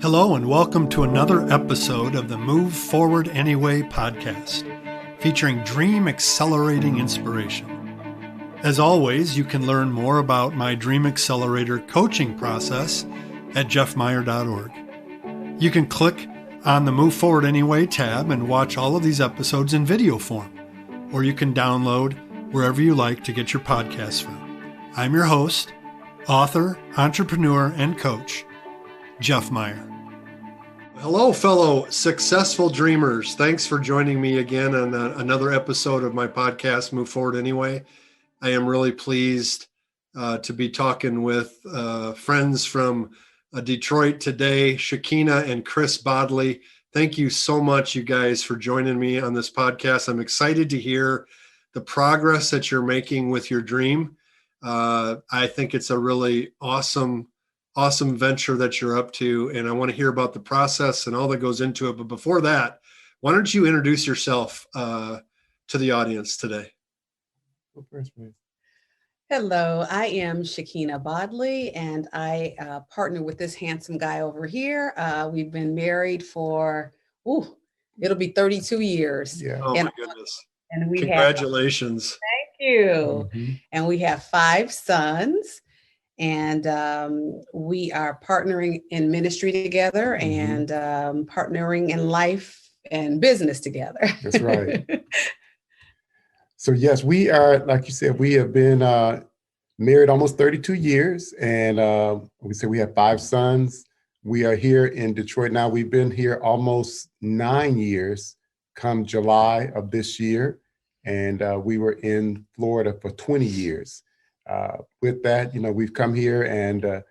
Hello and welcome to another episode of the Move Forward Anyway podcast, featuring dream accelerating inspiration. As always, you can learn more about my Dream Accelerator coaching process at jeffmeyer.org. You can click on the Move Forward Anyway tab and watch all of these episodes in video form, or you can download wherever you like to get your podcasts from. I'm your host, author, entrepreneur, and coach, Jeff Meyer. Hello, fellow successful dreamers. Thanks for joining me again on another episode of my podcast, Move Forward Anyway. I am really pleased to be talking with friends from Detroit today, Shakina and Chris Bodley. Thank you so much, you guys, for joining me on this podcast. I'm excited to hear the progress that you're making with your dream. I think it's a really awesome venture that you're up to, and I want to hear about the process and all that goes into it. But before that, why don't you introduce yourself to the audience today? Go first, please. Hello, I am Shakina Bodley, and I partner with this handsome guy over here. We've been married for, it'll be 32 years. Yeah. Oh, and, my goodness. And we Congratulations. Thank you. Mm-hmm. And we have 5 sons. And we are partnering in ministry together and partnering in life and business together. That's right. So yes, we are, like you said, we have been married almost 32 years. And we said we have 5 sons. We are here in Detroit now. We've been here almost 9 years come July of this year. And we were in Florida for 20 years. With that, we've come here and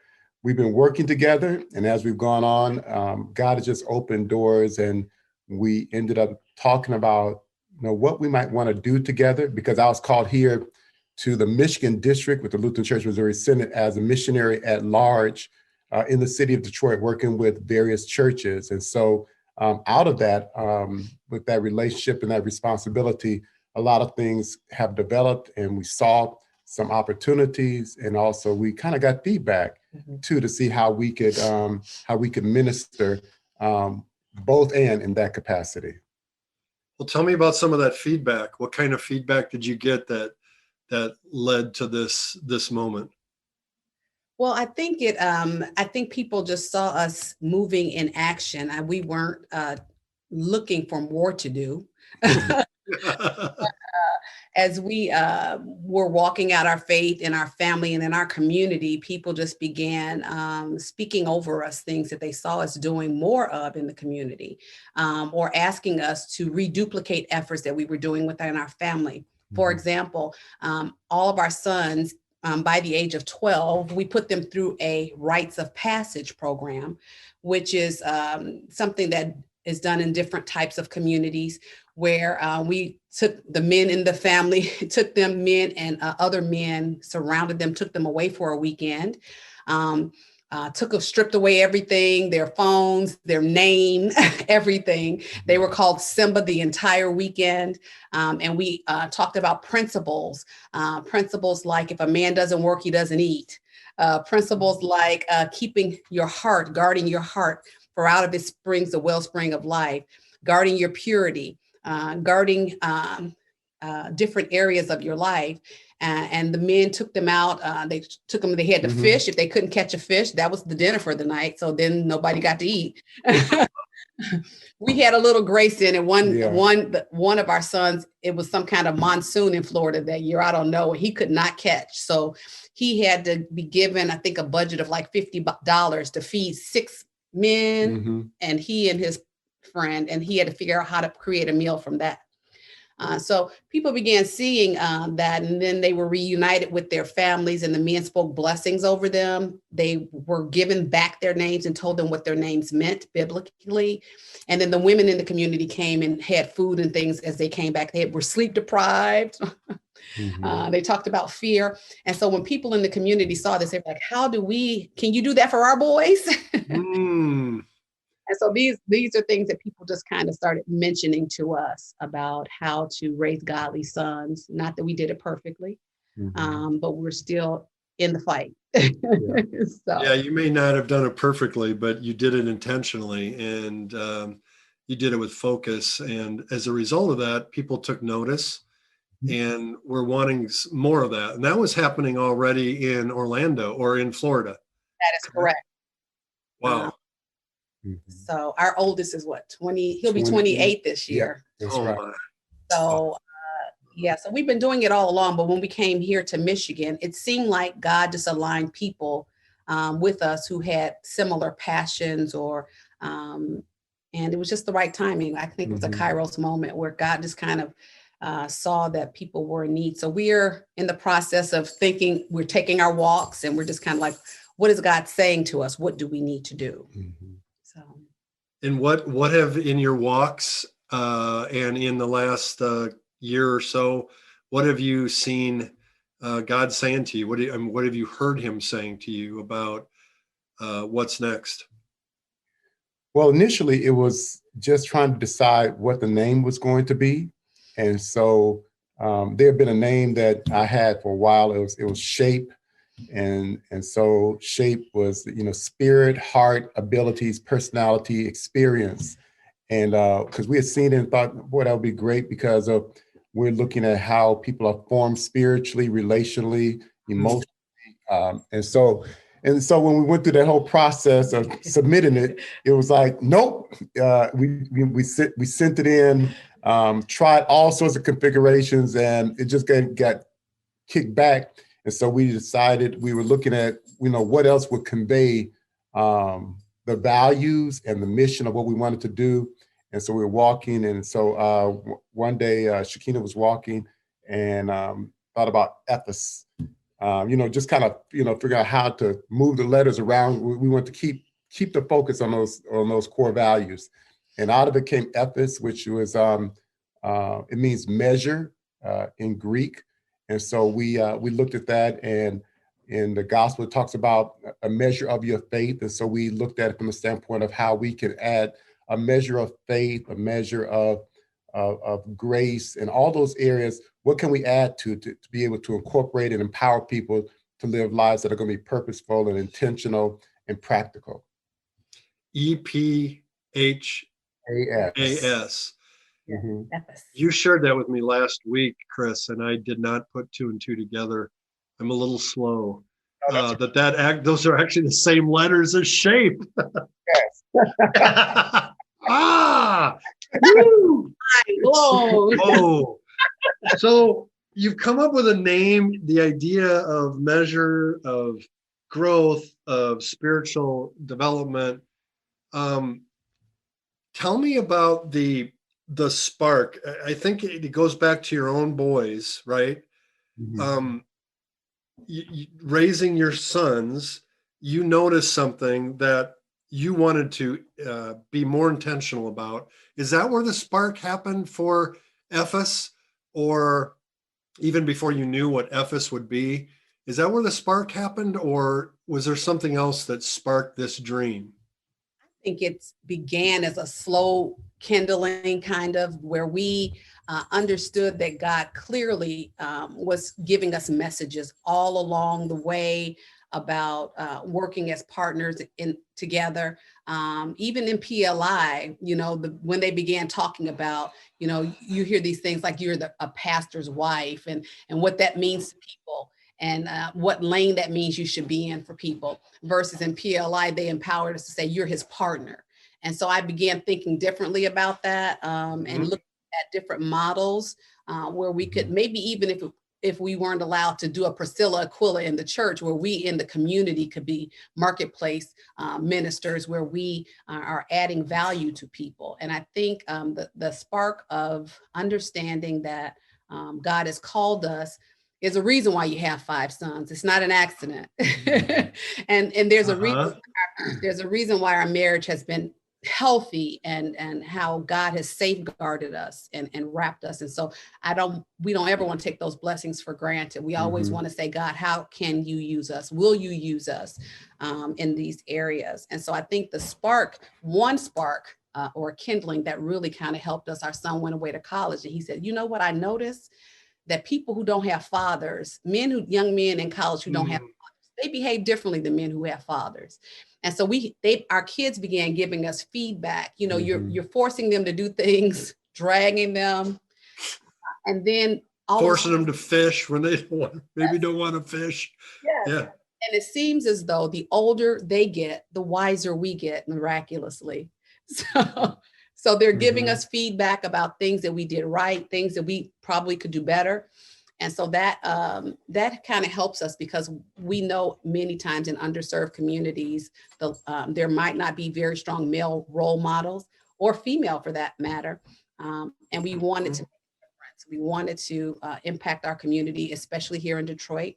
we've been working together. And as we've gone on, God has just opened doors, and we ended up talking about, what we might want to do together, because I was called here to the Michigan district with the Lutheran Church Missouri Synod as a missionary at large in the city of Detroit, working with various churches. And so out of that, with that relationship and that responsibility, a lot of things have developed, and we saw some opportunities, and also we kind of got feedback too to see how we could minister both and in that capacity. Well, tell me about some of that feedback. What kind of feedback did you get that led to this moment? Well, I think people just saw us moving in action. We weren't looking for more to do. As we were walking out our faith in our family and in our community, people just began speaking over us things that they saw us doing more of in the community, or asking us to reduplicate efforts that we were doing within our family. For example, all of our sons, by the age of 12, we put them through a rites of passage program, which is something that is done in different types of communities, where we took the men in the family, other men surrounded them, took them away for a weekend, stripped away everything, their phones, their name, everything. They were called Simba the entire weekend. And we talked about principles like if a man doesn't work, he doesn't eat. Principles like keeping your heart, guarding your heart, for out of it springs the wellspring of life, guarding your purity, guarding different areas of your life. And the men took them out. They had to fish. If they couldn't catch a fish, that was the dinner for the night. So then nobody got to eat. We had a little grace in it. One of our sons, it was some kind of monsoon in Florida that year. I don't know. He could not catch. So he had to be given, I think, a budget of like $50 to feed 6 men, and he and his friend, and he had to figure out how to create a meal from that. So people began seeing that, and then they were reunited with their families, and the men spoke blessings over them. They were given back their names and told them what their names meant biblically. And then the women in the community came and had food and things as they came back. They were sleep deprived. They talked about fear. And so when people in the community saw this, they were like, can you do that for our boys? And so these are things that people just kind of started mentioning to us about how to raise godly sons. Not that we did it perfectly, but we're still in the fight. Yeah, you may not have done it perfectly, but you did it intentionally, and you did it with focus. And as a result of that, people took notice and were wanting more of that. And that was happening already in Orlando or in Florida. That is correct. Wow. So our oldest is what, 20, he'll be 28 this year. Yeah, that's right. My. So so we've been doing it all along, but when we came here to Michigan, it seemed like God just aligned people with us who had similar passions and it was just the right timing. I think it was a Kairos moment where God just kind of saw that people were in need. So we're in the process of thinking, we're taking our walks and we're just kind of like, what is God saying to us? What do we need to do? So. And what have in your walks and in the last year or so, what have you seen God saying to you? What have you heard him saying to you about what's next? Well, initially it was just trying to decide what the name was going to be. And so there had been a name that I had for a while. It was Shape. And so Shape was, spirit, heart, abilities, personality, experience. And because we had seen it and thought, boy, that would be great because we're looking at how people are formed spiritually, relationally, emotionally. And so when we went through that whole process of submitting it, it was like, nope. We sent it in, tried all sorts of configurations, and it just got kicked back. And so we decided we were looking at, what else would convey the values and the mission of what we wanted to do. And so we were walking. And so one day Shakina was walking and thought about Ephes, just kind of, figure out how to move the letters around. We want to keep the focus on those core values. And out of it came Ephes, which was, it means measure in Greek. And so we looked at that, and in the gospel, it talks about a measure of your faith. And so we looked at it from the standpoint of how we can add a measure of faith, a measure of grace, and all those areas. What can we add to be able to incorporate and empower people to live lives that are going to be purposeful and intentional and practical? EPHAS. You shared that with me last week, Chris, and I did not put two and two together. I'm a little slow. Those are actually the same letters as shape. Yes. Oh. So you've come up with a name, the idea of measure, of growth, of spiritual development. Tell me about the spark. I think it goes back to your own boys, right? Raising your sons, you noticed something that you wanted to be more intentional about. Is that where the spark happened for Ephes, or even before you knew what Ephes would be? Is that where the spark happened, or was there something else that sparked this dream? I think it began as a slow kindling, kind of where we understood that God clearly was giving us messages all along the way about working as partners together. Even in PLI, when they began talking about, you hear these things like you're a pastor's wife and what that means to people, and what lane that means you should be in for people, versus in PLI, they empowered us to say you're his partner. And so I began thinking differently about that and looking at different models where we could maybe, even if we weren't allowed to do a Priscilla Aquila in the church, where we in the community could be marketplace ministers, where we are adding value to people. And I think the spark of understanding that God has called us is a reason why you have 5 sons. It's not an accident. and there's a reason why our marriage has been healthy, and how God has safeguarded us and wrapped us. And so we don't ever want to take those blessings for granted. We always want to say, God, how can you use us? Will you use us in these areas? And so I think one spark or kindling that really kind of helped us, our son went away to college and he said, you know what I noticed? That people who don't have fathers, young men in college who don't have fathers, they behave differently than men who have fathers. And so our kids began giving us feedback. You know, you're forcing them to do things, dragging them, and then forcing them to fish when they don't want to fish. Yes. Yeah. And it seems as though the older they get, the wiser we get, miraculously. So they're giving us feedback about things that we did right, things that we probably could do better. And so that kind of helps us, because we know many times in underserved communities, there might not be very strong male role models, or female for that matter. And we wanted to make a difference. We wanted to impact our community, especially here in Detroit,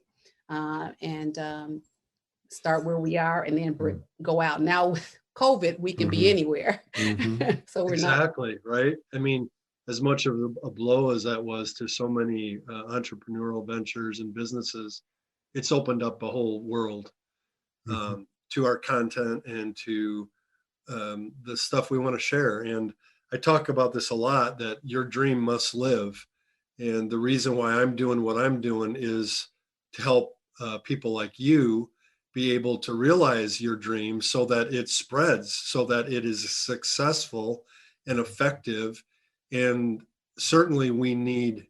and start where we are, and then go out. Now with COVID, we can be anywhere. So we're exactly not right. I mean, as much of a blow as that was to so many entrepreneurial ventures and businesses, it's opened up a whole world to our content and to the stuff we want to share. And I talk about this a lot, that your dream must live. And the reason why I'm doing what I'm doing is to help people like you be able to realize your dream, so that it spreads, so that it is successful and effective. And certainly we need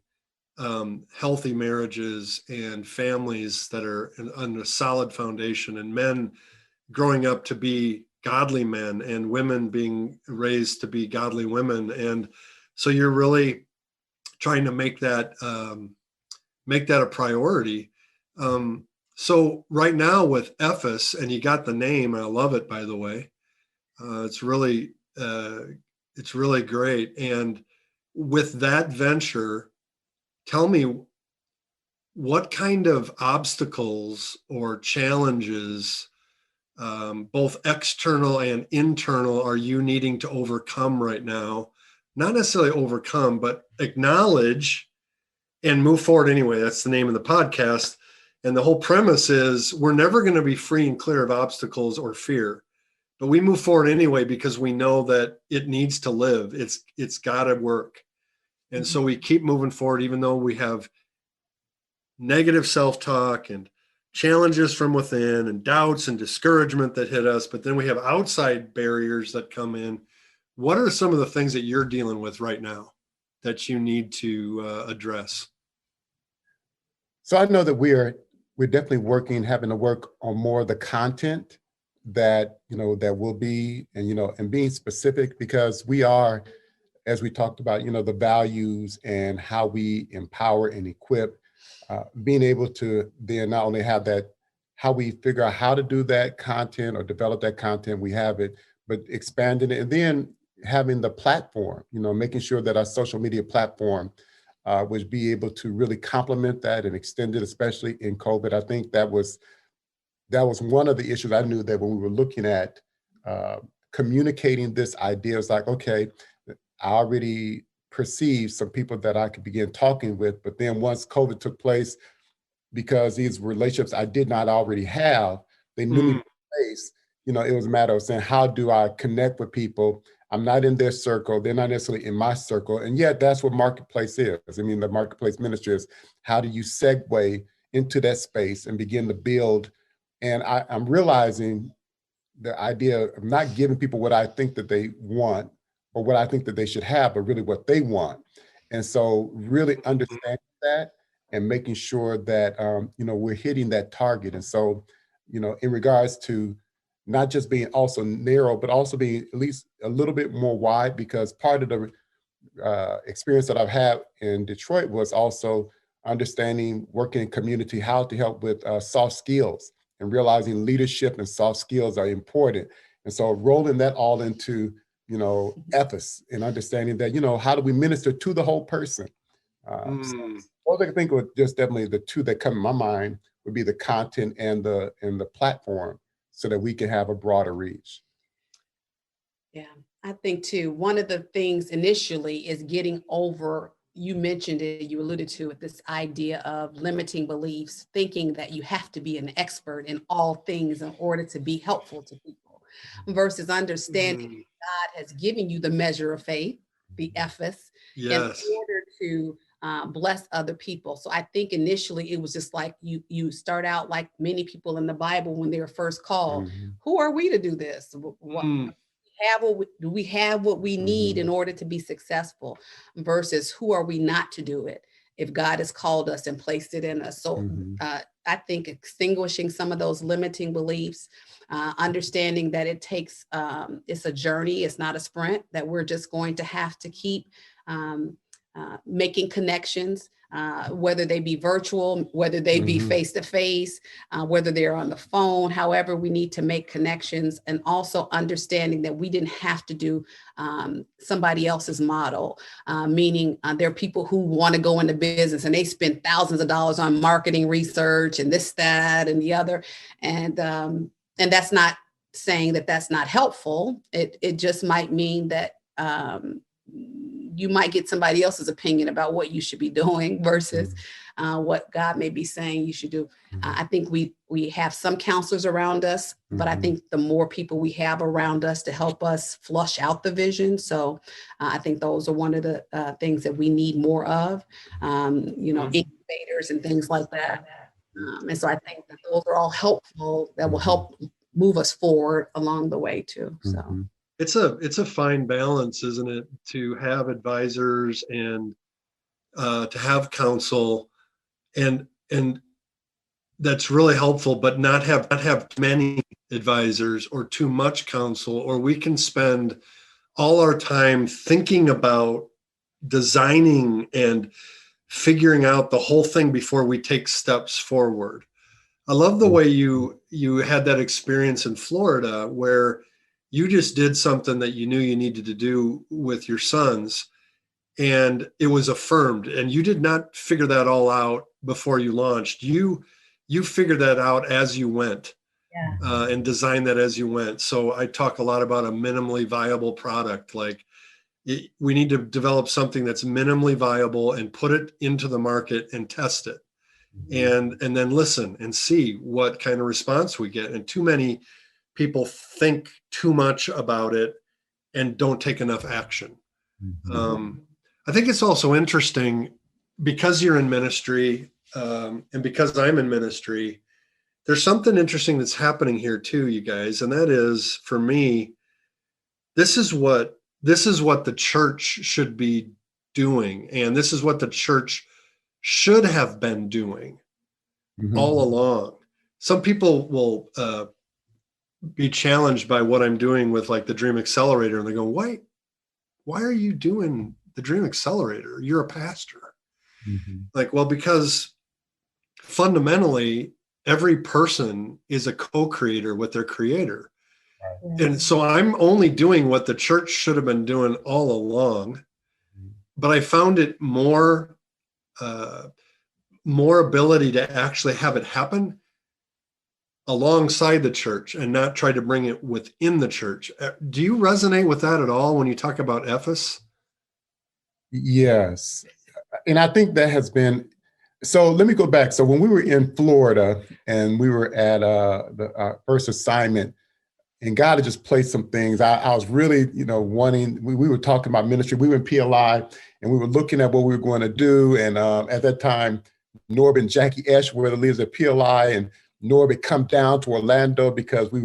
healthy marriages and families that are on a solid foundation, and men growing up to be godly men, and women being raised to be godly women. And so you're really trying to make that a priority. So right now with EFIS, and you got the name, I love it, by the way. It's really great. And with that venture, tell me, what kind of obstacles or challenges, both external and internal, are you needing to overcome right now? Not necessarily overcome, but acknowledge and move forward anyway. That's the name of the podcast. And the whole premise is, we're never going to be free and clear of obstacles or fear, but we move forward anyway, because we know that it needs to live. It's got to work. And so we keep moving forward, even though we have negative self-talk and challenges from within and doubts and discouragement that hit us, but then we have outside barriers that come in. What are some of the things that you're dealing with right now that you need to address? So I know that we're definitely having to work on more of the content that will be, and being specific, because we are, as we talked about, the values and how we empower and equip, being able to then not only have that, how we figure out how to do that content or develop that content, we have it, but expanding it, and then having the platform, making sure that our social media platform would be able to really complement that and extend it, especially in COVID. I think that was one of the issues I knew, that when we were looking at communicating this idea, it's like, okay, I already perceived some people that I could begin talking with, but then once COVID took place, because these relationships I did not already have, they knew me face, it was a matter of saying, how do I connect with people? I'm not in their circle. They're not necessarily in my circle. And yet that's what marketplace is. I mean, the marketplace ministry is, how do you segue into that space and begin to build? And I'm realizing the idea of not giving people what I think that they want or what I think that they should have, but really what they want. And so really understanding that and making sure that, we're hitting that target. And so, in regards to not just being also narrow, but also being at least a little bit more wide, because part of the experience that I've had in Detroit was also understanding, working in community, how to help with soft skills, and realizing leadership and soft skills are important. And so rolling that all into, EFIS, and understanding that, how do we minister to the whole person? So I think with just definitely the two that come in my mind would be the content and the platform, so that we can have a broader reach. Yeah, I think too, one of the things initially is getting over, you mentioned it, you alluded to it, this idea of limiting beliefs, thinking that you have to be an expert in all things in order to be helpful to people, versus understanding God has given you the measure of faith, the EFIS, yes, in order to bless other people. So I think initially it was just like you start out like many people in the Bible when they were first called. Mhm. Who are we to do this? Do we have what we need in order to be successful, versus who are we not to do it if God has called us and placed it in us? So I think extinguishing some of those limiting beliefs, understanding that it takes, it's a journey, it's not a sprint, that we're just going to have to keep making connections, whether they be virtual, whether they be face-to-face, whether they're on the phone. However, we need to make connections, and also understanding that we didn't have to do somebody else's model, meaning there are people who want to go into business and they spend thousands of dollars on marketing research and this, that, and the other. And that's not saying that that's not helpful. It just might mean that you might get somebody else's opinion about what you should be doing versus what God may be saying you should do. I think we have some counselors around us, but I think the more people we have around us to help us flush out the vision. So I think those are one of the things that we need more of, incubators and things like that. And so I think that those are all helpful, that will help move us forward along the way too. So. It's a fine balance, isn't it, to have advisors and to have counsel, and that's really helpful, but not have many advisors or too much counsel, or we can spend all our time thinking about designing and figuring out the whole thing before we take steps forward. I love the way you had that experience in Florida where you just did something that you knew you needed to do with your sons, and it was affirmed, and you did not figure that all out before you launched. You figured that out as you went, and designed that as you went. So I talk a lot about a minimally viable product. Like we need to develop something that's minimally viable and put it into the market and test it, and then listen and see what kind of response we get. And too many people think too much about it and don't take enough action. I think it's also interesting, because you're in ministry, and because I'm in ministry, there's something interesting that's happening here too, you guys. And that is, for me, this is what the church should be doing. And this is what the church should have been doing all along. Some people will, be challenged by what I'm doing with like the Dream Accelerator, and they go, why are you doing the Dream Accelerator? You're a pastor. Like, well, because fundamentally every person is a co-creator with their creator. And so I'm only doing what the church should have been doing all along, but I found it more ability to actually have it happen alongside the church and not try to bring it within the church. Do you resonate with that at all when you talk about Ephes? Yes. And I think that has been, so let me go back. So when we were in Florida and we were at our first assignment, and God had just placed some things, I was really, wanting, we were talking about ministry. We were in PLI and we were looking at what we were going to do. And at that time, Norb and Jackie Esch were the leaders at PLI, and Norb had come down to Orlando because we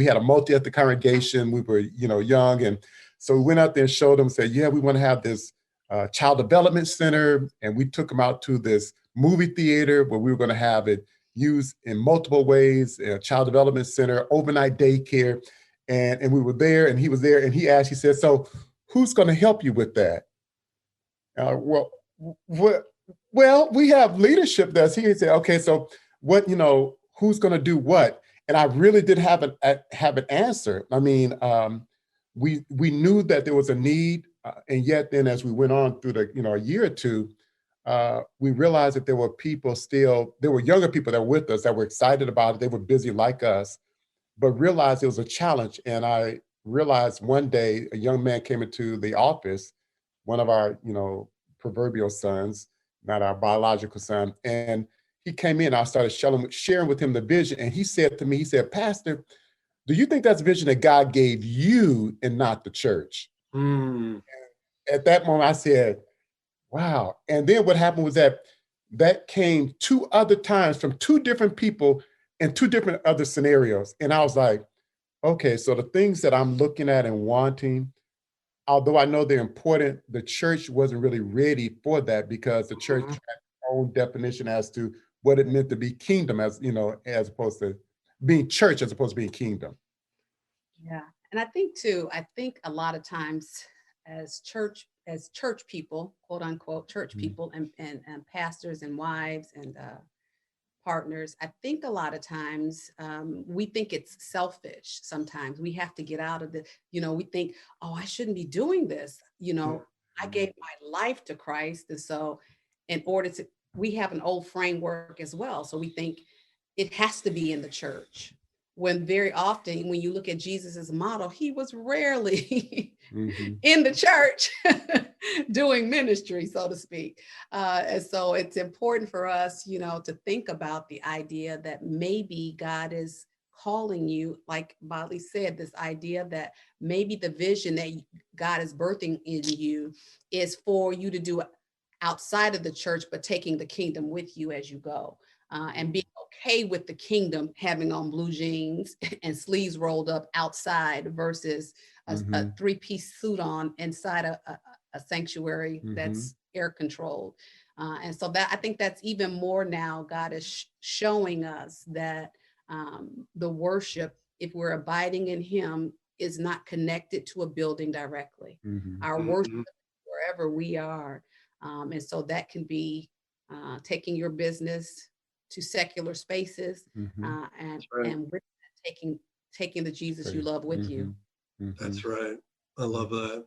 had a multi-ethnic congregation. We were, young. And so we went out there and showed them, said, yeah, we want to have this child development center. And we took them out to this movie theater where we were going to have it used in multiple ways, a child development center, overnight daycare. And we were there, and he was there, and he said, so who's going to help you with that? Well, we have leadership that's here. He said, okay, so what, who's going to do what? And I really did have an answer. I mean, we knew that there was a need, and yet then as we went on through a year or two, we realized that there were younger people that were with us that were excited about it. They were busy like us, but realized it was a challenge. And I realized one day a young man came into the office, one of our, proverbial sons, not our biological son. And he came in, I started sharing with him the vision. And he said to me, Pastor, do you think that's a vision that God gave you and not the church? At that moment, I said, Wow. And then what happened was that came 2 other times from 2 different people in 2 different other scenarios. And I was like, okay, so the things that I'm looking at and wanting, although I know they're important, the church wasn't really ready for that because the church had their own definition as to what it meant to be kingdom, as you know, as opposed to being church, as opposed to being kingdom. Yeah. And I think too, I think a lot of times as church people, quote unquote, church Mhm. people and pastors and wives and partners, I think a lot of times we think it's selfish. Sometimes we have to get out of the, we think, oh, I shouldn't be doing this. I gave my life to Christ. And so in order to, we have an old framework as well. So we think it has to be in the church. When very often, when you look at Jesus's model, he was rarely Mhm. in the church doing ministry, so to speak. And so it's important for us, to think about the idea that maybe God is calling you, like Bodley said, this idea that maybe the vision that God is birthing in you is for you to do outside of the church, but taking the kingdom with you as you go. And being okay with the kingdom having on blue jeans and sleeves rolled up outside versus a Mhm. three-piece suit on inside a sanctuary Mhm. that's air controlled. And so that I think that's even more now God is showing us that the worship, if we're abiding in him, is not connected to a building directly. Mhm. Our worship Mhm. wherever we are. And so that can be taking your business to secular spaces, Mhm. and That's right. with that, taking the Jesus you Right. love with you. Mhm. Mhm. That's right. I love that.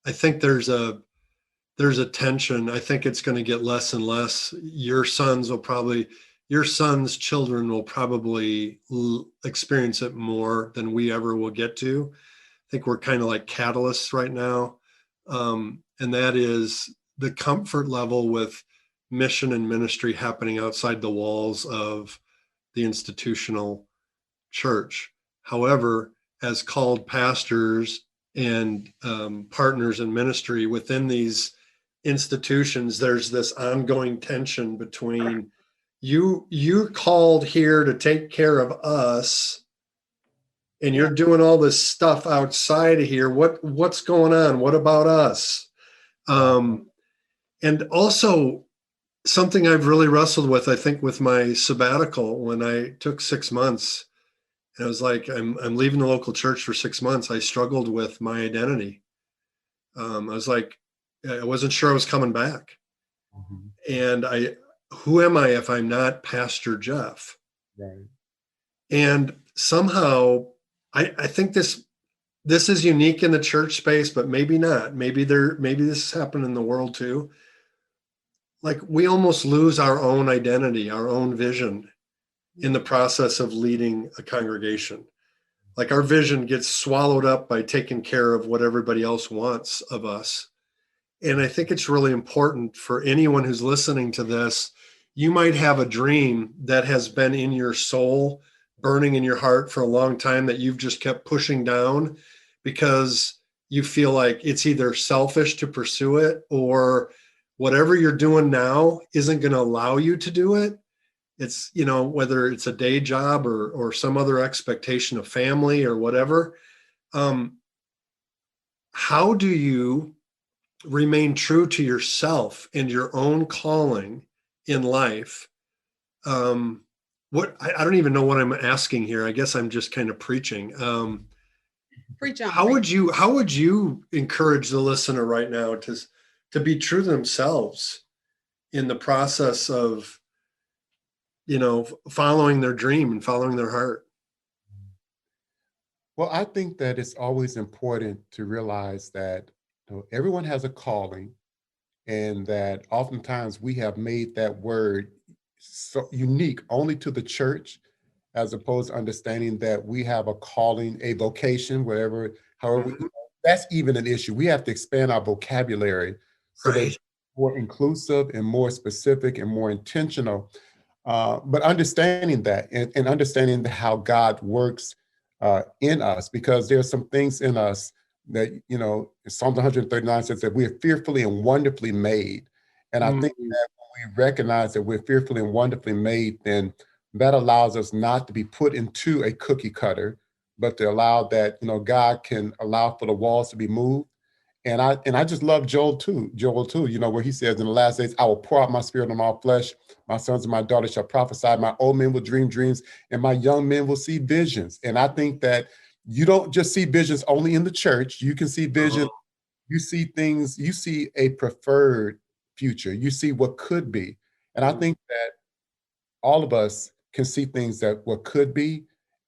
I think there's a tension. I think it's going to get less and less. Your sons' children will probably experience it more than we ever will get to. I think we're kind of like catalysts right now. And that is the comfort level with mission and ministry happening outside the walls of the institutional church. However, as called pastors and partners in ministry within these institutions, there's this ongoing tension between you're called here to take care of us, and Yeah. you're doing all this stuff outside of here. What's going on? What about us? Wow. And also something I've really wrestled with, I think, with my sabbatical when I took 6 months. And I was like, I'm leaving the local church for 6 months. I struggled with my identity. I was like, I wasn't sure I was coming back. Mhm. And who am I if I'm not Pastor Jeff? Right. And somehow I think this is unique in the church space, but maybe not. Maybe this has happened in the world too. Like we almost lose our own identity, our own vision in the process of leading a congregation. Like our vision gets swallowed up by taking care of what everybody else wants of us. And I think it's really important for anyone who's listening to this. You might have a dream that has been in your soul, burning in your heart for a long time that you've just kept pushing down because you feel like it's either selfish to pursue it or whatever you're doing now isn't going to allow you to do it. It's, whether it's a day job or some other expectation of family or whatever. Um, how do you remain true to yourself and your own calling in life? I don't even know what I'm asking here. I guess I'm just kind of preaching. Preach on, How preach. would you encourage the listener right now to be true to themselves in the process of following their dream and following their heart? Well, I think that it's always important to realize that everyone has a calling, and that oftentimes we have made that word so unique only to the church, as opposed to understanding that we have a calling, a vocation, whatever, however, Mhm. that's even an issue. We have to expand our vocabulary so that Right. it's more inclusive and more specific and more intentional. But understanding that and understanding how God works in us, because there's some things in us that, Psalms 139 says that we're fearfully and wonderfully made. And I think that when we recognize that we're fearfully and wonderfully made, then that allows us not to be put into a cookie cutter, but to allow that, God can allow for the walls to be moved. And I just love Joel too, where he says in the last days, I will pour out my spirit on all flesh. My sons and my daughters shall prophesy. My old men will dream dreams and my young men will see visions. And I think that you don't just see visions only in the church. You can see vision. You see things, you see a preferred future. You see what could be. And I think that all of us can see things that what could be,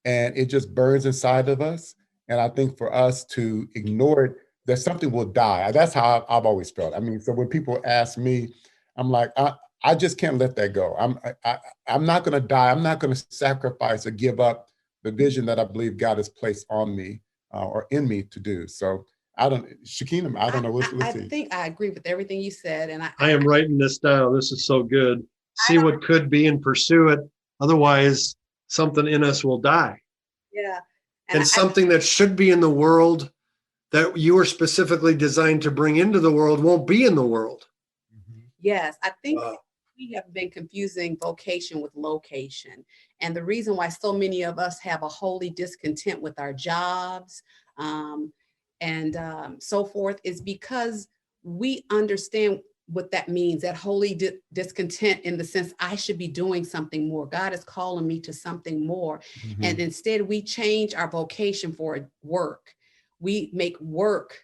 and it just burns inside of us. And I think for us to ignore it, that something will die. That's how I've always felt. I mean, so when people ask me, I'm like, I just can't let that go. I'm not going to die. I'm not going to sacrifice or give up the vision that I believe God has placed on me or in me to do. So Shakina, I don't know. I think I agree with everything you said. And I am writing this down. This is so good. See what could be and pursue it. Otherwise, something in us will die. Yeah. And something that should be in the world that you are specifically designed to bring into the world won't be in the world. Yes, I think we have been confusing vocation with location. And the reason why so many of us have a holy discontent with our jobs and so forth is because we understand what that means, that holy discontent in the sense I should be doing something more. God is calling me to something more. And instead we change our vocation for work. We make work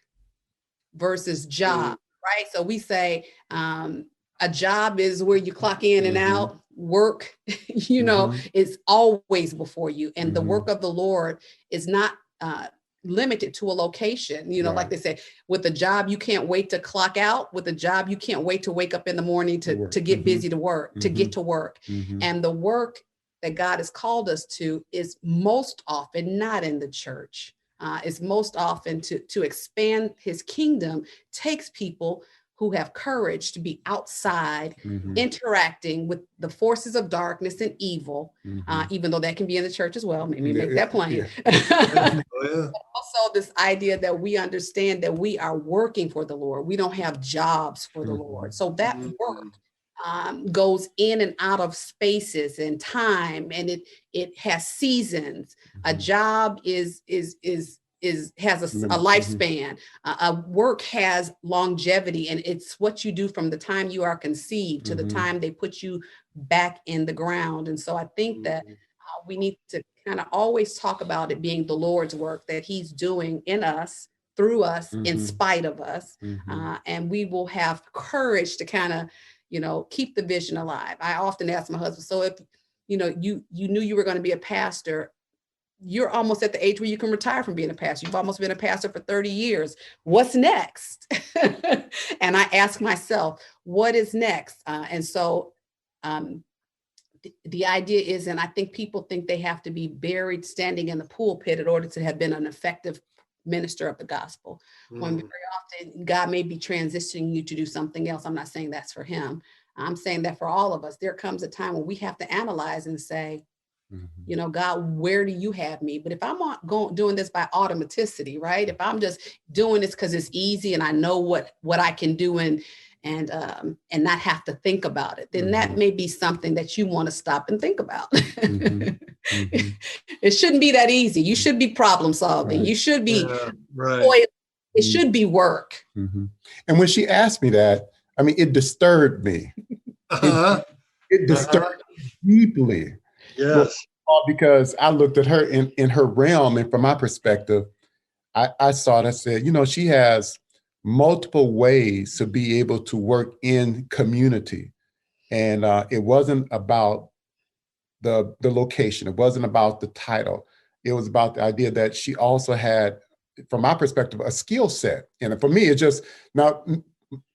versus job, right? So we say a job is where you clock in and out. Work, is always before you. And the work of the Lord is not limited to a location. Like they say, with a job, you can't wait to clock out. With a job, you can't wait to wake up in the morning to get busy to work, to get to work. And the work that God has called us to is most often not in the church. Is most often to expand his kingdom takes people who have courage to be outside, interacting with the forces of darkness and evil, even though that can be in the church as well. Maybe make that plain. Also, this idea that we understand that we are working for the Lord. We don't have jobs for the Lord. So that work goes in and out of spaces and time, and it has seasons. A job has a lifespan. Work has longevity, and it's what you do from the time you are conceived to the time they put you back in the ground. And so I think that we need to kind of always talk about it being the Lord's work that he's doing in us, through us, in spite of us. And we will have courage to kind of keep the vision alive. I often ask my husband, so if you knew you were going to be a pastor, you're almost at the age where you can retire from being a pastor. You've almost been a pastor for 30 years. What's next? And I ask myself, what is next? And so the idea is, and I think people think they have to be buried standing in the pulpit in order to have been an effective minister of the gospel. When very often God may be transitioning you to do something else. I'm not saying that's for him. I'm saying that for all of us, there comes a time when we have to analyze and say, God, where do you have me? But if I'm not doing this by automaticity, right? If I'm just doing this because it's easy and I know what I can do and not have to think about it, then that may be something that you want to stop and think about. It shouldn't be that easy. You should be problem solving. You should be, it should be work. And when she asked me that, I mean, it disturbed me. It disturbed me deeply. Yes. Because I looked at her in her realm, and from my perspective, I saw it. I said, she has multiple ways to be able to work in community. And it wasn't about the location. It wasn't about the title. It was about the idea that she also had, from my perspective, a skill set. And for me, it's just, now,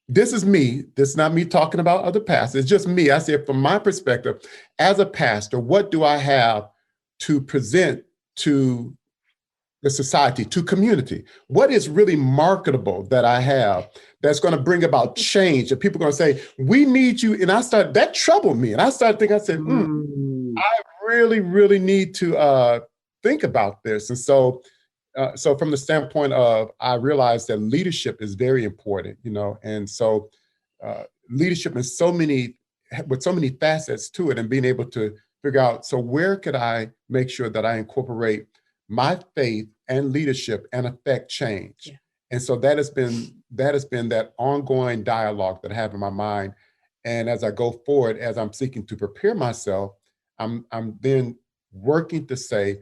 this is me. This is not me talking about other pastors. It's just me. I said, from my perspective, as a pastor, what do I have to present to the society, to community? What is really marketable that I have that's going to bring about change? And people are going to say, we need you. And that troubled me. And I started thinking, I said, I really, really need to think about this. And so so from the standpoint of, I realized that leadership is very important, and so leadership is with so many facets to it, and being able to figure out, so where could I make sure that I incorporate my faith and leadership and affect change? Yeah. And so that has been that ongoing dialogue that I have in my mind. And as I go forward, as I'm seeking to prepare myself, I'm then working to say,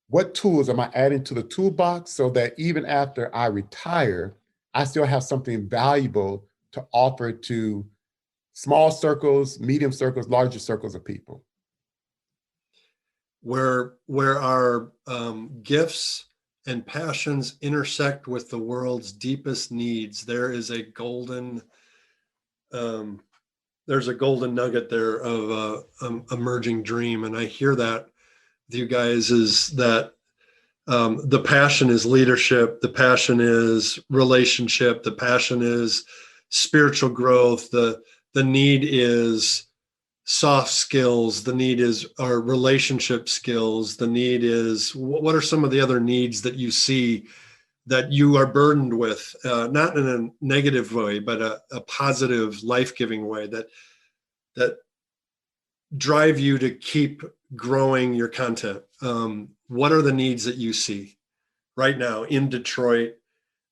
what tools am I adding to the toolbox so that even after I retire, I still have something valuable to offer to small circles, medium circles, larger circles of people. Where our gifts and passions intersect with the world's deepest needs, there is a golden there's a golden nugget there of emerging dream. And I hear that with you guys, is that the passion is leadership, the passion is relationship, the passion is spiritual growth, the need is soft skills, the need is our relationship skills, the need is, what are some of the other needs that you see that you are burdened with, not in a negative way, but a positive, life-giving way, that drive you to keep growing your content? What are the needs that you see right now in Detroit,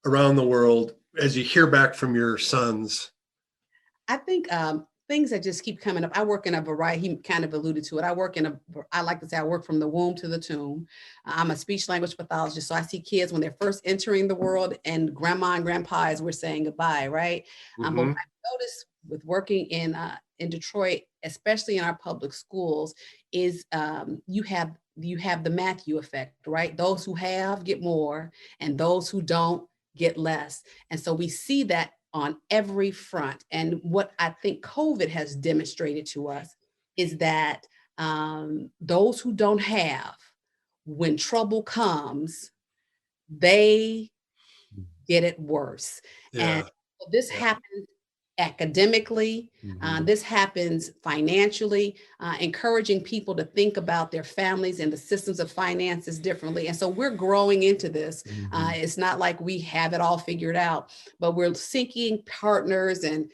around the world, as you hear back from your sons? I think things that just keep coming up. I work in a variety, he kind of alluded to it. I like to say I work from the womb to the tomb. I'm a speech language pathologist. So I see kids when they're first entering the world, and grandma and grandpa as we're saying goodbye, right? But what I noticed with working in Detroit, especially in our public schools, is you have the Matthew effect, right? Those who have get more, and those who don't get less. And so we see that on every front. And what I think COVID has demonstrated to us is that those who don't have, when trouble comes, they get it worse. Yeah. And this happens academically, this happens financially, encouraging people to think about their families and the systems of finances differently. And so we're growing into this. It's not like we have it all figured out, but we're seeking partners and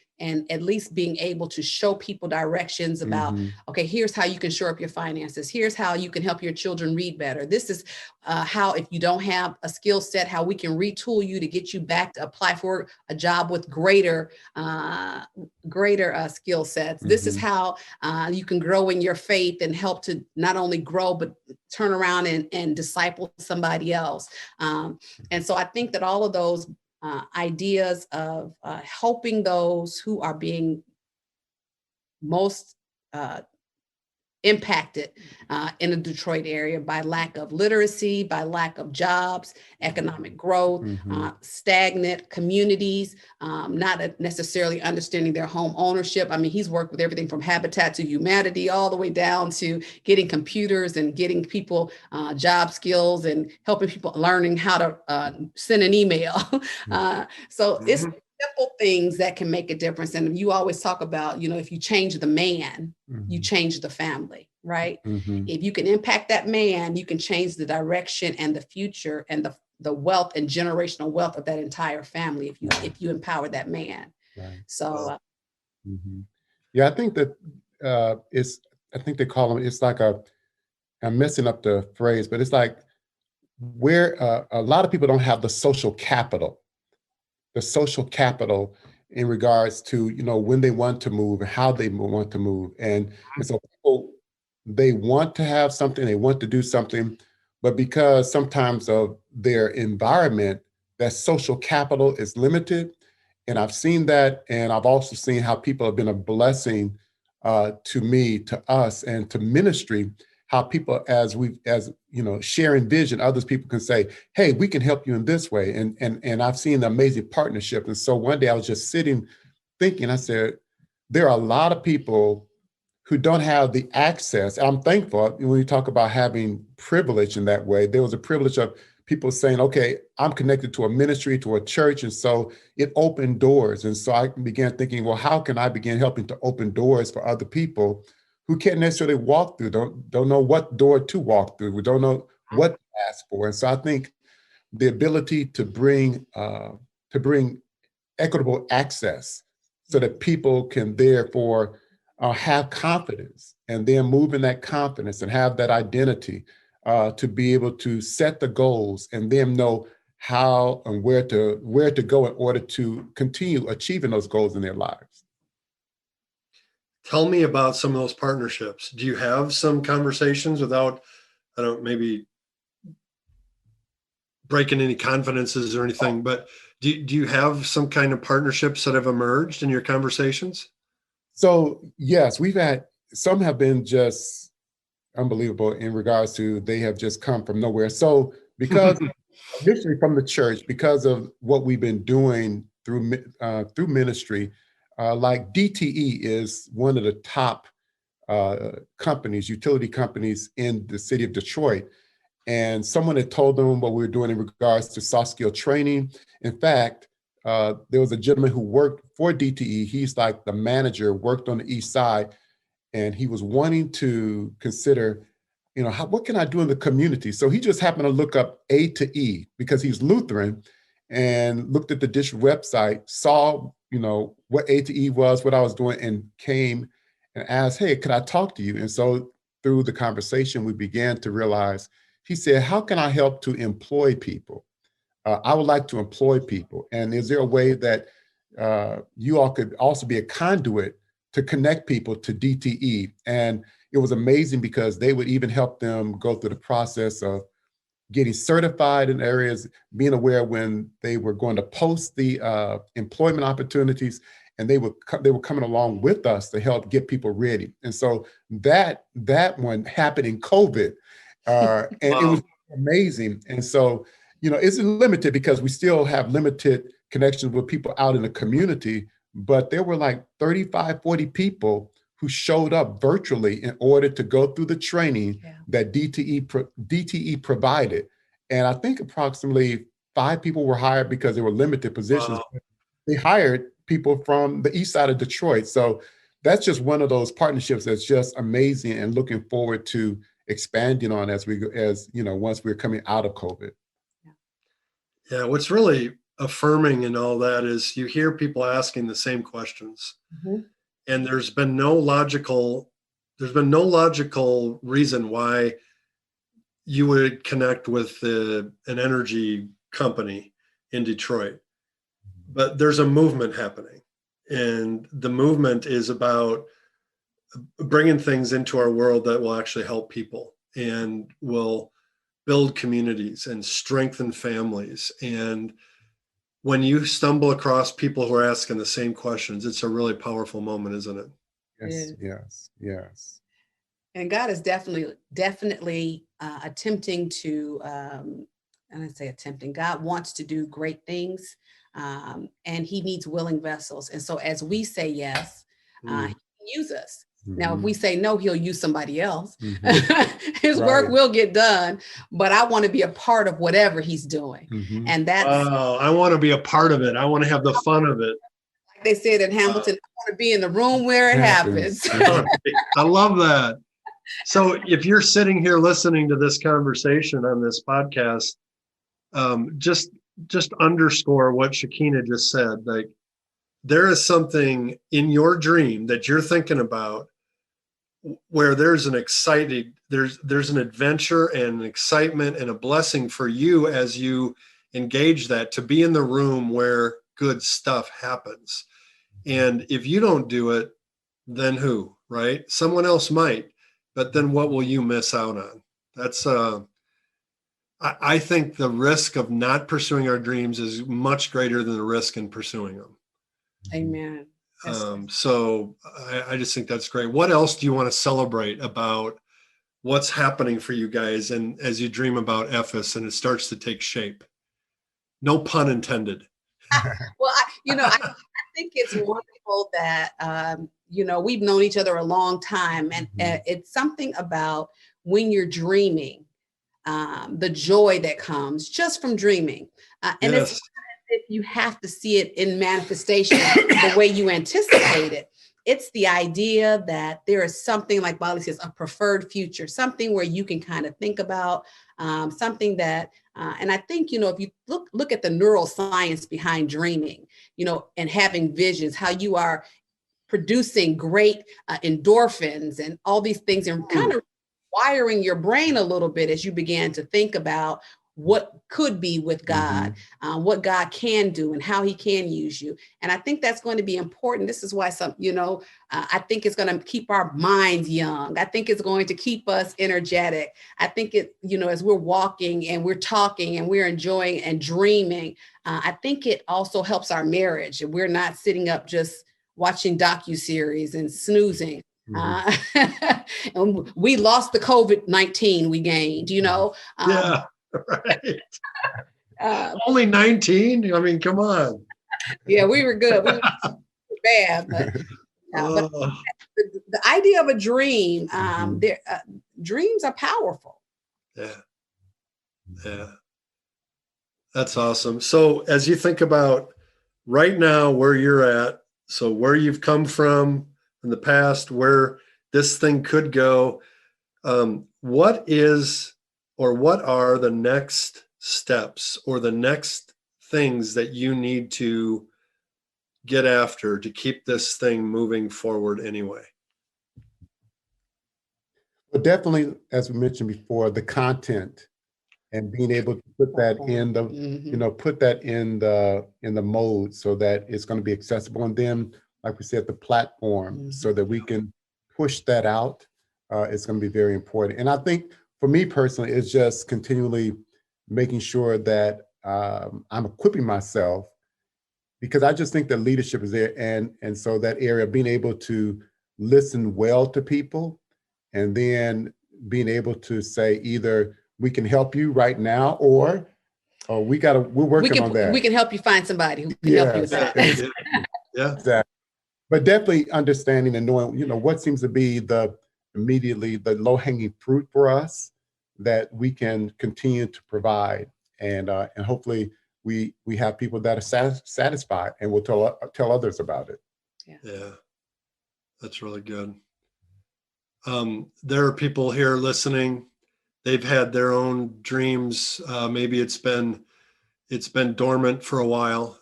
at least being able to show people directions about, okay, here's how you can shore up your finances. Here's how you can help your children read better. This is how, if you don't have a skill set, how we can retool you to get you back to apply for a job with greater skill sets. This is how you can grow in your faith and help to not only grow, but turn around and disciple somebody else. And so I think that all of those ideas of helping those who are being most impacted in the Detroit area by lack of literacy, by lack of jobs, economic growth, stagnant communities, not necessarily understanding their home ownership. I mean, he's worked with everything from Habitat to Humanity, all the way down to getting computers and getting people job skills and helping people learning how to send an email. So it's simple things that can make a difference. And you always talk about, if you change the man, you change the family, right? If you can impact that man, you can change the direction and the future and the wealth and generational wealth of that entire family if you empower that man. Right. So yeah, I think that I think they call them, it's like I'm messing up the phrase, but it's like where a lot of people don't have the social capital in regards to, when they want to move and how they want to move. And so people, they want to have something, they want to do something, but because sometimes of their environment, that social capital is limited. And I've seen that. And I've also seen how people have been a blessing to me, to us, and to ministry, how people, as sharing vision, others people can say, hey, we can help you in this way. And I've seen the amazing partnership. And so one day I was just sitting thinking, I said, there are a lot of people who don't have the access. I'm thankful when you talk about having privilege in that way. There was a privilege of people saying, okay, I'm connected to a ministry, to a church. And so it opened doors. And so I began thinking, well, how can I begin helping to open doors for other people who can't necessarily walk through, don't know what door to walk through, we don't know what to ask for. And so I think the ability to bring equitable access so that people can therefore have confidence and then move in that confidence and have that identity to be able to set the goals and then know how and where to go in order to continue achieving those goals in their lives. Tell me about some of those partnerships. Do you have some conversations without, maybe breaking any confidences or anything, but do you have some kind of partnerships that have emerged in your conversations? So yes, some have been just unbelievable in regards to they have just come from nowhere. So because initially from the church, because of what we've been doing through ministry, like DTE is one of the top utility companies in the city of Detroit. And someone had told them what we were doing in regards to soft skill training. In fact, there was a gentleman who worked for DTE. He's like the manager, worked on the east side, and he was wanting to consider, what can I do in the community? So he just happened to look up A to E because he's Lutheran and looked at the district website, saw, what A to E was, what I was doing, and came and asked, hey, could I talk to you? And so through the conversation, we began to realize, he said, how can I help to employ people? I would like to employ people. And is there a way that you all could also be a conduit to connect people to DTE? And it was amazing because they would even help them go through the process of getting certified in areas, being aware when they were going to post the employment opportunities, and they were coming along with us to help get people ready. And so that one happened in COVID, and wow. It was amazing. And so, it's limited because we still have limited connections with people out in the community, but there were like 35, 40 people who showed up virtually in order to go through the training that DTE provided. And I think approximately 5 people were hired because they were limited positions. Wow. They hired people from the east side of Detroit. So that's just one of those partnerships that's just amazing and looking forward to expanding on once we're coming out of COVID. Yeah, what's really affirming in all that is you hear people asking the same questions. Mm-hmm. And there's been no logical reason why you would connect with an energy company in Detroit. But there's a movement happening, and the movement is about bringing things into our world that will actually help people and will build communities and strengthen families. And when you stumble across people who are asking the same questions, it's a really powerful moment, isn't it? Yes. And God is definitely attempting to, and I say attempting, God wants to do great things, and he needs willing vessels. And so as we say yes, he can use us. Mm-hmm. Now, if we say no, he'll use somebody else. Mm-hmm. His work will get done, but I want to be a part of whatever he's doing. Mm-hmm. And that's... I want to be a part of it. I want to have the fun of it. Like they said in Hamilton, I want to be in the room where it happens. I love that. So if you're sitting here listening to this conversation on this podcast, just underscore what Shekinah just said. Like, there is something in your dream that you're thinking about where there's an adventure and an excitement and a blessing for you as you engage that, to be in the room where good stuff happens. And if you don't do it, then who, right? Someone else might, but then what will you miss out on? That's, I think the risk of not pursuing our dreams is much greater than the risk in pursuing them. Amen. So I just think that's great. What else do you want to celebrate about what's happening for you guys, and as you dream about Ephes and it starts to take shape? No pun intended. Well, I think it's wonderful that, we've known each other a long time, and it's something about when you're dreaming, the joy that comes just from dreaming. And yes. It's if you have to see it in manifestation the way you anticipate it. it's the idea that there is something, like Bali says, a preferred future, something where you can kind of think about, something that, and I think, if you look at the neuroscience behind dreaming, and having visions, how you are producing great endorphins and all these things, and kind of wiring your brain a little bit as you began to think about what could be with God, what God can do and how he can use you. And I think that's going to be important. This is why I think it's going to keep our minds young. I think it's going to keep us energetic. I think as we're walking and we're talking and we're enjoying and dreaming, I think it also helps our marriage. We're not sitting up just watching docuseries and snoozing. And we lost the COVID-19 we gained, Yeah, right. Only 19? I mean, come on. Yeah, we were good. We were bad, but the idea of a dream, dreams are powerful. Yeah. That's awesome. So as you think about right now where you're at, so where you've come from in the past, where this thing could go, what are the next steps or the next things that you need to get after to keep this thing moving forward anyway? But definitely, as we mentioned before, the content and being able to put that in the mode so that it's going to be accessible. And then, like we said, the platform so that we can push that out. It's going to be very important. And I think for me personally, it's just continually making sure that I'm equipping myself, because I just think that leadership is there. And so that area, being able to listen well to people, and then being able to say either we can help you right now, or we're working on that. We can help you find somebody who can help you with that. Exactly. But definitely understanding and knowing, what seems to be immediately the low-hanging fruit for us that we can continue to provide. And hopefully we have people that are satisfied and will tell others about it. Yeah, that's really good. There are people here listening. They've had their own dreams. Maybe it's been dormant for a while.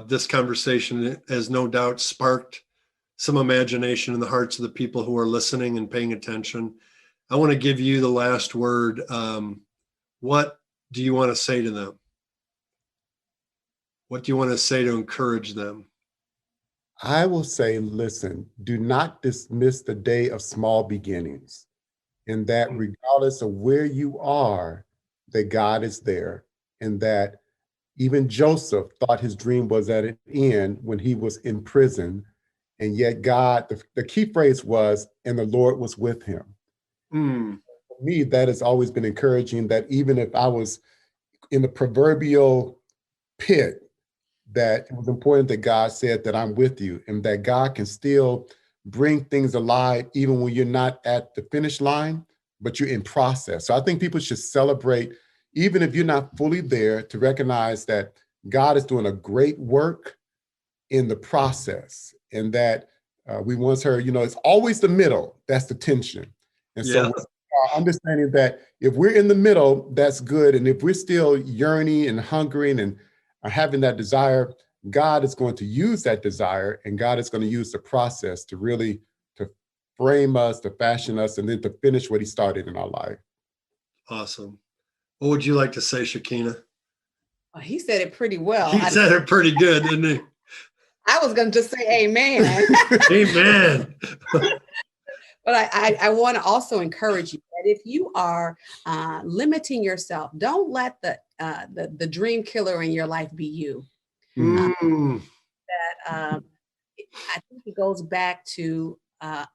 This conversation has no doubt sparked some imagination in the hearts of the people who are listening and paying attention. I want to give you the last word. What do you want to say to them? What do you want to say to encourage them? I will say, listen, do not dismiss the day of small beginnings, and that regardless of where you are, that God is there, and that even Joseph thought his dream was at an end when he was in prison, and yet God, the key phrase was, and the Lord was with him. For me, that has always been encouraging, that even if I was in the proverbial pit, that it was important that God said that I'm with you, and that God can still bring things alive even when you're not at the finish line, but you're in process. So I think people should celebrate, even if you're not fully there, to recognize that God is doing a great work in the process, and that we once heard, it's always the middle, that's the tension. And so understanding that if we're in the middle, that's good. And if we're still yearning and hungering and having that desire, God is going to use that desire, and God is going to use the process to really to frame us, to fashion us, and then to finish what he started in our life. Awesome. What would you like to say, Shekinah? Well, he said it pretty well. He said it pretty good, didn't he? I was going to just say amen. Amen. But I want to also encourage you that if you are limiting yourself, don't let the dream killer in your life be you. I think it goes back to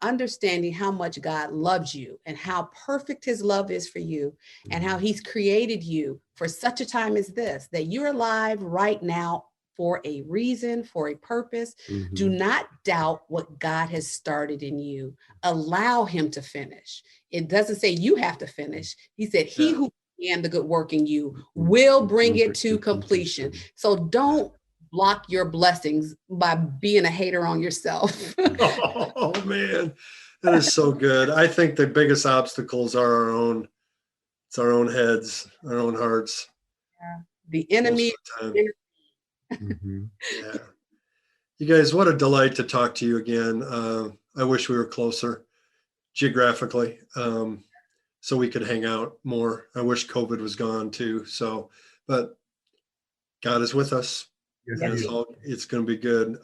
understanding how much God loves you and how perfect his love is for you, and how he's created you for such a time as this, that you're alive right now for a reason, for a purpose. Do not doubt what God has started in you. Allow him to finish. It doesn't say you have to finish. He said, he who began the good work in you will bring it to completion. So don't block your blessings by being a hater on yourself. Oh man, that is so good. I think the biggest obstacles are our own. It's our own heads, our own hearts. Yeah. The enemy. Mm-hmm. Yeah. You guys, what a delight to talk to you again. I wish we were closer geographically, so we could hang out more. I wish COVID was gone too. So, but God is with us. Yes, It's going to be good.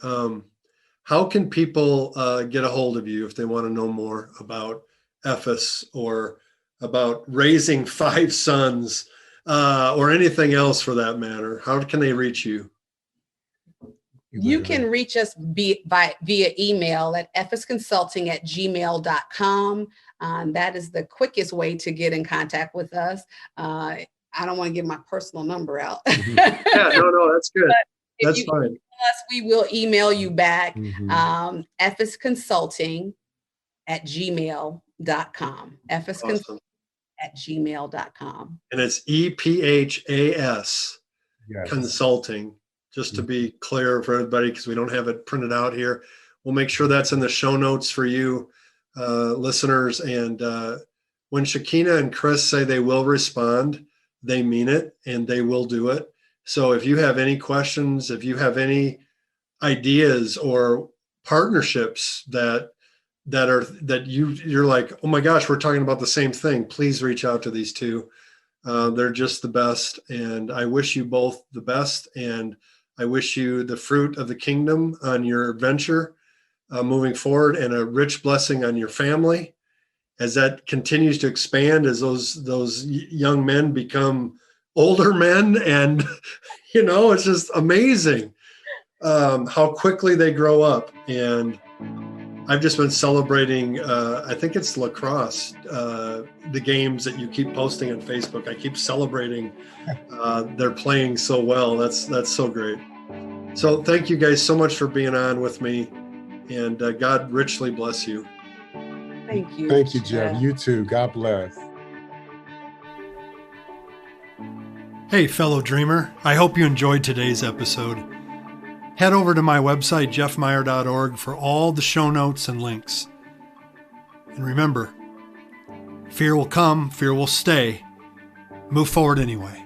How can people get a hold of you if they want to know more about Ephes or about raising 5 sons or anything else for that matter? How can they reach you? You can reach us via email at ephesconsulting@gmail.com. That is the quickest way to get in contact with us. I don't want to give my personal number out. Yeah, no, that's good. That's fine. Us, we will email you back. Mm-hmm. ephesconsulting@gmail.com. ephesconsulting@gmail.com. And it's EPHAS Consulting, just to be clear for everybody, because we don't have it printed out here. We'll make sure that's in the show notes for you listeners. And when Shekinah and Chris say they will respond, they mean it and they will do it. So if you have any questions, if you have any ideas or partnerships that you're like, oh my gosh, we're talking about the same thing, please reach out to these two. They're just the best. And I wish you both the best. And I wish you the fruit of the kingdom on your venture moving forward, and a rich blessing on your family as that continues to expand, as those young men become older men. And, it's just amazing how quickly they grow up. And I've just been celebrating, I think it's lacrosse, the games that you keep posting on Facebook. I keep celebrating they're playing so well. That's so great. So thank you guys so much for being on with me, and God richly bless you. Thank you. Thank you, Jeff. You too. God bless. Hey, fellow dreamer. I hope you enjoyed today's episode. Head over to my website, jeffmeyer.org, for all the show notes and links. And remember, fear will come, fear will stay. Move forward anyway.